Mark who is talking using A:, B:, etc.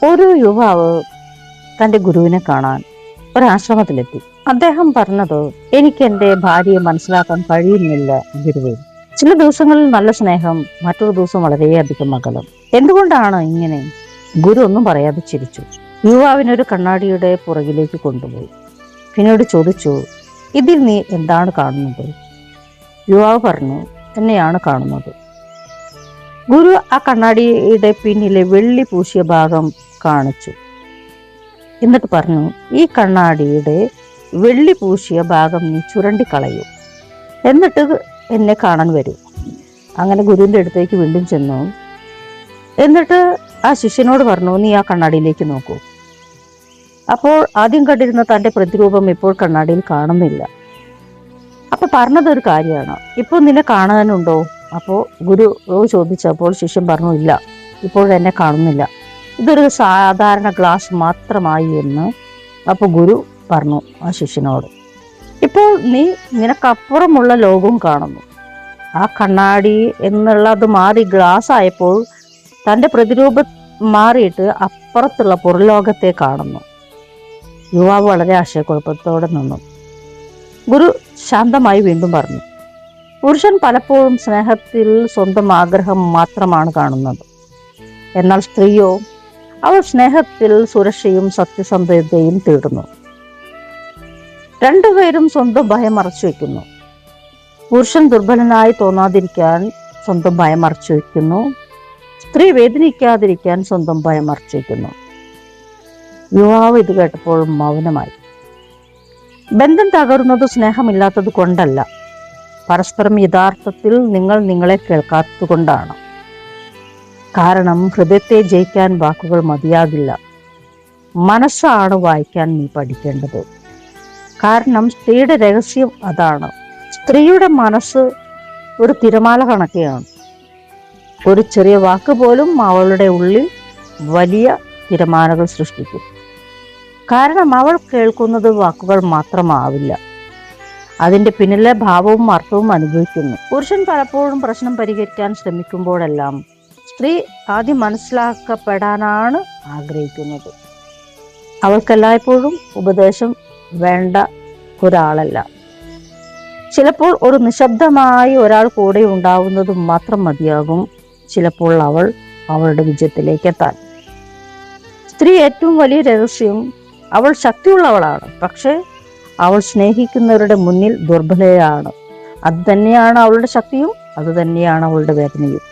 A: ഒരു യുവാവ് തന്റെ ഗുരുവിനെ കാണാൻ ഒരാശ്രമത്തിലെത്തി. അദ്ദേഹം പറഞ്ഞത്, എനിക്ക് എന്റെ ഭാര്യയെ മനസ്സിലാക്കാൻ കഴിയുന്നില്ല ഗുരുവേ. ചില ദിവസങ്ങളിൽ നല്ല സ്നേഹം, മറ്റൊരു ദിവസം വളരെയധികം അകലം. എന്തുകൊണ്ടാണ് ഇങ്ങനെ? ഗുരു ഒന്നും പറയാതെ ചിരിച്ചു. യുവാവിനൊരു കണ്ണാടിയുടെ പുറകിലേക്ക് കൊണ്ടുപോയി. പിന്നീട് ചോദിച്ചു, ഇതിൽ നീ എന്താണ് കാണുന്നത്? യുവാവ് പറഞ്ഞു, എന്നെയാണ് കാണുന്നത്. ഗുരു ആ കണ്ണാടിയുടെ പിന്നിലെ വെള്ളി പൂശിയ ഭാഗം കാണിച്ചു. എന്നിട്ട് പറഞ്ഞു, ഈ കണ്ണാടിയുടെ വെള്ളി പൂശിയ ഭാഗം നീ ചുരണ്ടിക്കളയൂ, എന്നിട്ട് എന്നെ കാണാൻ വരൂ. അങ്ങനെ ഗുരുവിന്റെ അടുത്തേക്ക് വീണ്ടും ചെന്നു. എന്നിട്ട് ആ ശിഷ്യനോട് പറഞ്ഞു, നീ ആ കണ്ണാടിയിലേക്ക് നോക്കൂ. അപ്പോൾ ആദ്യം കണ്ടിരുന്ന തന്റെ പ്രതിരൂപം ഇപ്പോൾ കണ്ണാടിയിൽ കാണുന്നില്ല. അപ്പൊ പറഞ്ഞതൊരു കാര്യമാണ്, ഇപ്പോൾ നിന്നെ കാണാനുണ്ടോ? അപ്പോൾ ഗുരു ചോദിച്ചപ്പോൾ ശിഷ്യൻ പറഞ്ഞു, ഇല്ല, ഇപ്പോൾ എന്നെ കാണുന്നില്ല, ഇതൊരു സാധാരണ ഗ്ലാസ് മാത്രമായി എന്ന്. അപ്പോൾ ഗുരു പറഞ്ഞു ആ ശിഷ്യനോട്, ഇപ്പോൾ നീ നിനക്കപ്പുറമുള്ള ലോകവും കാണുന്നു. ആ കണ്ണാടി എന്നുള്ളത് മാറി ഗ്ലാസ് ആയപ്പോൾ തൻ്റെ പ്രതിരൂപം മാറിയിട്ട് അപ്പുറത്തുള്ള പുറലോകത്തെ കാണുന്നു. യുവാവ് വളരെ ആശയക്കുഴപ്പത്തോടെ നിന്നു. ഗുരു ശാന്തമായി വീണ്ടും പറഞ്ഞു, പുരുഷൻ പലപ്പോഴും സ്നേഹത്തിൽ സ്വന്തം ആഗ്രഹം മാത്രമാണ് കാണുന്നത്. എന്നാൽ സ്ത്രീയോ, അവൾ സ്നേഹത്തിൽ സുരക്ഷയും സത്യസന്ധതയും തേടുന്നു. രണ്ടുപേരും സ്വന്തം ഭയം മറച്ചു വയ്ക്കുന്നു. പുരുഷൻ ദുർബലനായി തോന്നാതിരിക്കാൻ സ്വന്തം ഭയം മറച്ചു വയ്ക്കുന്നു. സ്ത്രീ വേദനിക്കാതിരിക്കാൻ സ്വന്തം ഭയം മറച്ചു വയ്ക്കുന്നു. യുവാവ് ഇത് കേട്ടപ്പോൾ മൗനമായി. ബന്ധം തകരുന്നത് സ്നേഹമില്ലാത്തത് കൊണ്ടല്ല, പരസ്പരം യഥാർത്ഥത്തിൽ നിങ്ങൾ നിങ്ങളെ കേൾക്കാത്തത് കൊണ്ടാണ്. കാരണം ഹൃദയത്തെ ജയിക്കാൻ വാക്കുകൾ മതിയാകില്ല, മനസ്സാണ് വായിക്കാൻ നീ പഠിക്കേണ്ടത്. കാരണം സ്ത്രീയുടെ രഹസ്യം അതാണ്. സ്ത്രീയുടെ മനസ്സ് ഒരു തിരമാല കണക്കെയാണ്. ഒരു ചെറിയ വാക്ക് പോലും അവളുടെ ഉള്ളിൽ വലിയ തിരമാലകൾ സൃഷ്ടിക്കും. കാരണം അവൾ കേൾക്കുന്നത് വാക്കുകൾ മാത്രമാവില്ല, അതിന്റെ പിന്നിലെ ഭാവവും അർത്ഥവും അനുഭവിക്കുന്നു. പുരുഷൻ പലപ്പോഴും പ്രശ്നം പരിഹരിക്കാൻ ശ്രമിക്കുമ്പോഴെല്ലാം സ്ത്രീ ആദ്യം മനസ്സിലാക്കപ്പെടാനാണ് ആഗ്രഹിക്കുന്നത്. അവൾക്കെല്ലായ്പ്പോഴും ഉപദേശം വേണ്ട ഒരാളല്ല. ചിലപ്പോൾ ഒരു നിശബ്ദമായി ഒരാൾ കൂടെ ഉണ്ടാവുന്നത് മാത്രം മതിയാകും ചിലപ്പോൾ അവളുടെ വിജയത്തിലേക്ക് എത്താൻ. സ്ത്രീ ഏറ്റവും വലിയ രഹസ്യം, അവൾ ശക്തിയുള്ളവളാണ്, പക്ഷെ അവൾ സ്നേഹിക്കുന്നവരുടെ മുന്നിൽ ദുർബലയാണ്. അത് തന്നെയാണ് അവളുടെ ശക്തിയും, അത് തന്നെയാണ് അവളുടെ വേദനയും.